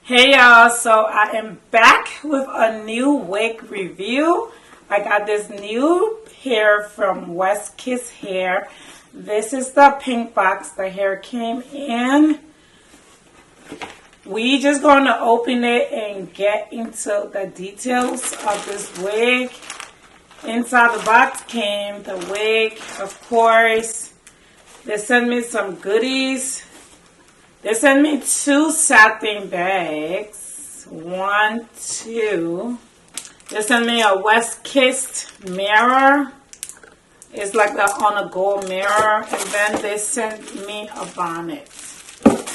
Hey y'all, so I am back with a new wig review. I got this new hair from West Kiss Hair. This is the pink box the hair came in. We just going to open it and get into the details of this wig. Inside the box came the wig, of course. They sent me some goodies. They sent me 2 satin bags. 1, 2. They sent me a West Kiss mirror. It's like the on a go mirror. And then they sent me a bonnet.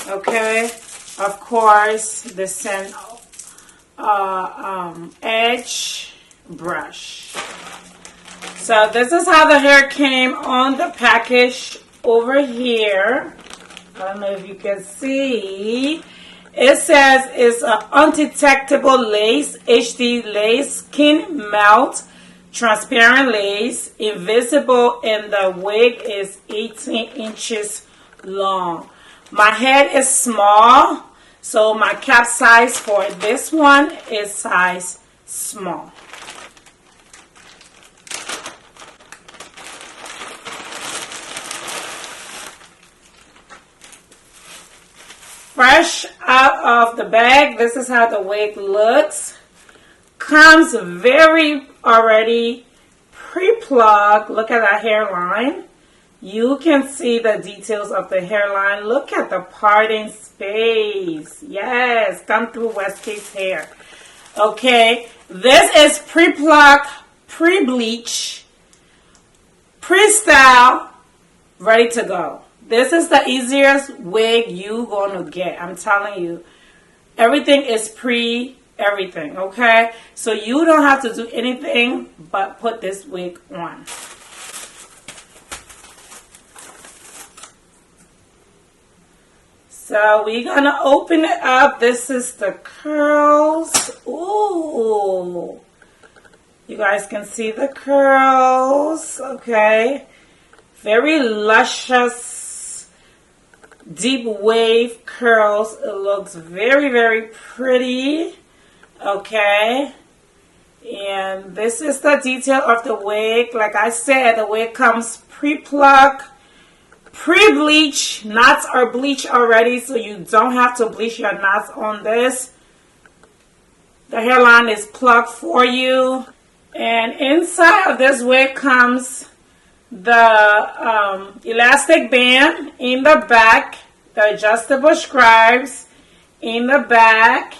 Okay. Of course, they sent edge brush. So this is how the hair came on the package over here. I don't know if you can see. It says it's an undetectable lace, HD lace, skin melt, transparent lace, invisible, and the wig is 18 inches long. My head is small, so my cap size for this one is size small. Fresh out of the bag, this is how the wig looks. Comes very already pre-plugged. Look at that hairline. You can see the details of the hairline. Look at the parting space. Yes, come through West Kiss Hair. Okay, this is pre-plugged, pre-bleach, pre-style, ready to go. This is the easiest wig you gonna get. I'm telling you. Everything is everything, okay? So you don't have to do anything but put this wig on. So we're gonna open it up. This is the curls. Ooh. You guys can see the curls, okay? Very luscious, deep wave curls. It looks very, very pretty. Okay. And this is the detail of the wig. Like I said, the wig comes pre-plucked, pre-bleach. Knots are bleached already, so you don't have to bleach your knots on this. The hairline is plucked for you. And inside of this wig comes the elastic band in the back, the adjustable scribes in the back,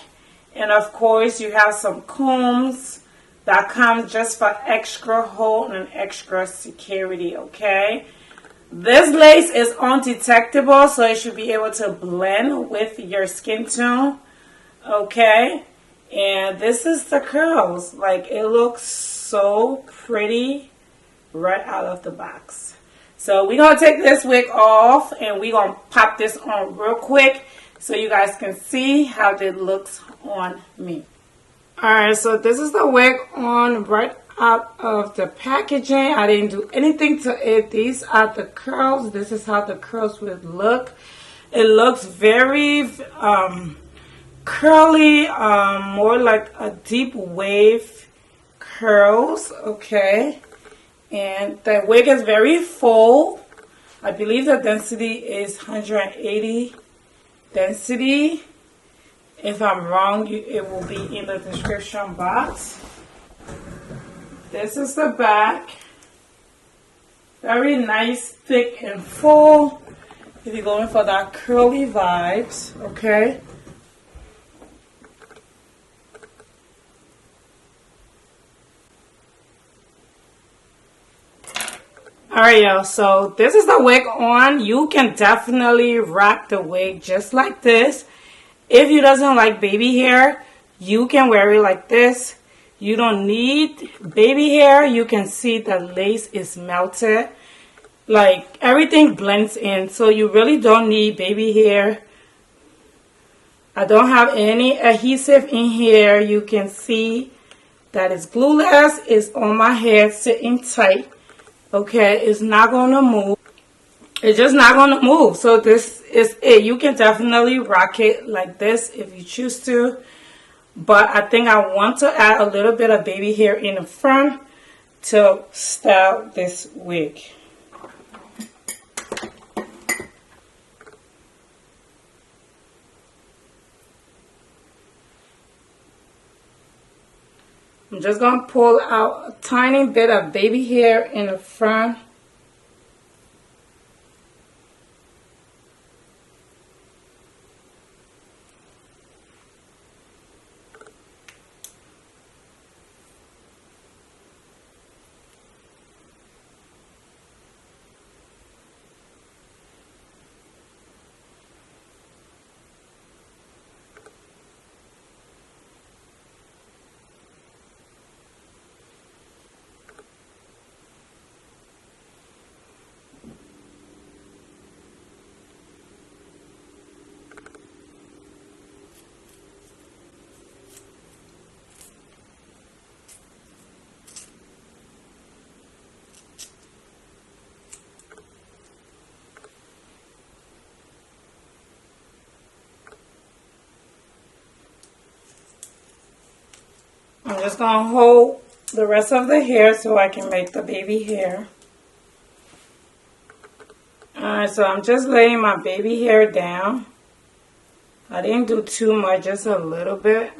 and of course you have some combs that come just for extra hold and extra security. Okay, this lace is undetectable, so it should be able to blend with your skin tone. Okay, and this is the curls. Like, it looks so pretty right out of the box. So we're going to take this wig off and we're going to pop this on real quick so you guys can see how it looks on me. Alright, so this is the wig on right out of the packaging. I didn't do anything to it. These are the curls. This is how the curls would look. It looks very curly, more like a deep wave curls. Okay. And the wig is very full. I believe the density is 180 density. If I'm wrong, it will be in the description box. This is the back. Very nice, thick, and full. If you're going for that curly vibes, okay? Alright, y'all, so this is the wig on. You can definitely rock the wig just like this. If you doesn't like baby hair, you can wear it like this. You don't need baby hair. You can see the lace is melted. Like, everything blends in, so you really don't need baby hair. I don't have any adhesive in here. You can see that it's glueless. It's on my head, sitting tight. Okay, it's not going to move. It's just not going to move. So this is it. You can definitely rock it like this if you choose to. But I think I want to add a little bit of baby hair in the front to style this wig. I'm just going to pull out a tiny bit of baby hair in the front. I'm just going to hold the rest of the hair so I can make the baby hair. Alright, so I'm just laying my baby hair down. I didn't do too much, just a little bit.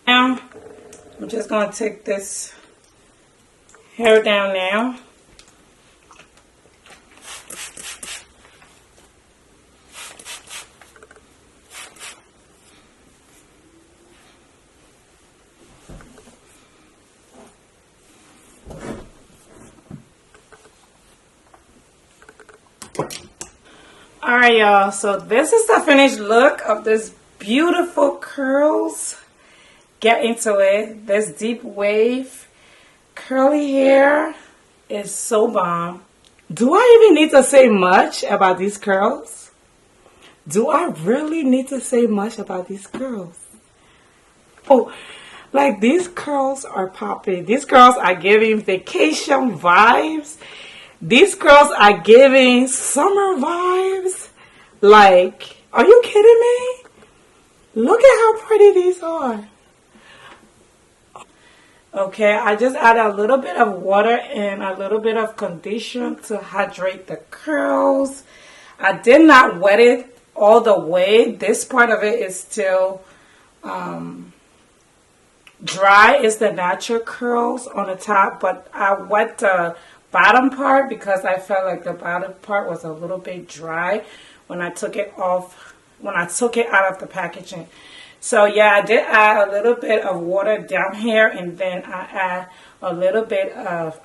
Now, I'm just going to take this hair down now. Alright, y'all, so this is the finished look of this beautiful curls. Get into it. This deep wave curly hair is so bomb. Do I even need to say much about these curls? Do I really need to say much about these curls? Oh, like these curls are popping. These curls are giving vacation vibes. These curls are giving summer vibes. Like, are you kidding me? Look at how pretty these are. Okay, I just added a little bit of water and a little bit of conditioner to hydrate the curls. I did not wet it all the way. This part of it is still dry. It's the natural curls on the top, but I wet the bottom part because I felt like the bottom part was a little bit dry when I took it off, when I took it out of the packaging. So yeah, I did add a little bit of water down here, and then I add a little bit of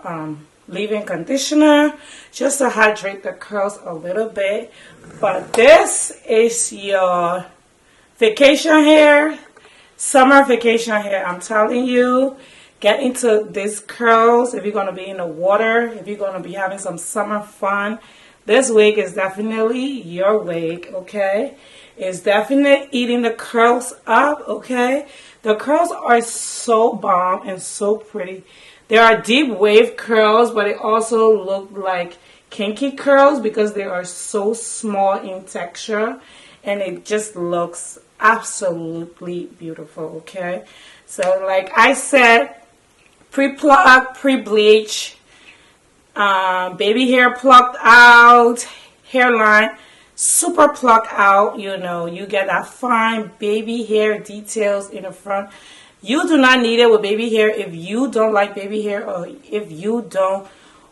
leave-in conditioner just to hydrate the curls a little bit. But this is your vacation hair, summer vacation hair. I'm telling you, get into these curls if you're going to be in the water, if you're going to be having some summer fun. This wig is definitely your wig, okay? It's definitely eating the curls up, okay? The curls are so bomb and so pretty. They are deep wave curls, but they also look like kinky curls because they are so small in texture. And it just looks absolutely beautiful, okay? So like I said, pre-pluck, pre-bleach, baby hair plucked out, hairline super plucked out. You know, you get that fine baby hair details in the front. You do not need it with baby hair if you don't like baby hair, or if you don't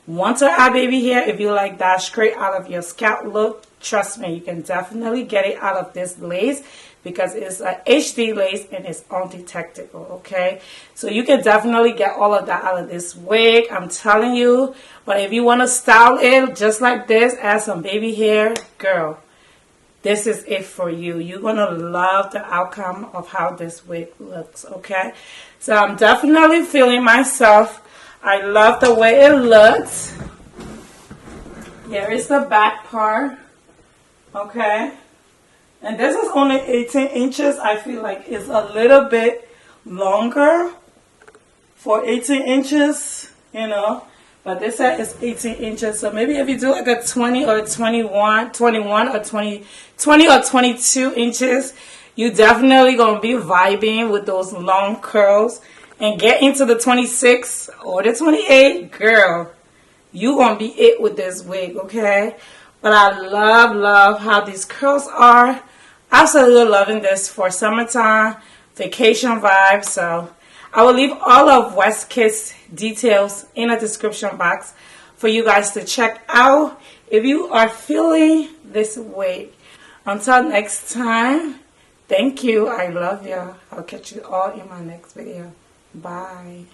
want to add baby hair. If you like that straight out of your scalp look, trust me, you can definitely get it out of this lace because it's a HD lace and it's undetectable, okay? So you can definitely get all of that out of this wig, I'm telling you. But if you want to style it just like this, add some baby hair, girl, this is it for you. You're going to love the outcome of how this wig looks, okay? So I'm definitely feeling myself. I love the way it looks. Here is the back part, okay? And this is only 18 inches. I feel like it's a little bit longer for 18 inches, you know. But this set is 18 inches. So maybe if you do like a 20 or 21 or 20 or 22 inches, you definitely going to be vibing with those long curls. And get into the 26 or the 28, girl, you going to be it with this wig, okay? But I love how these curls are. Absolutely loving this for summertime, vacation vibes. So I will leave all of Westkid's details in the description box for you guys to check out if you are feeling this wig. Until next time, thank you. I love you. I'll catch you all in my next video. Bye.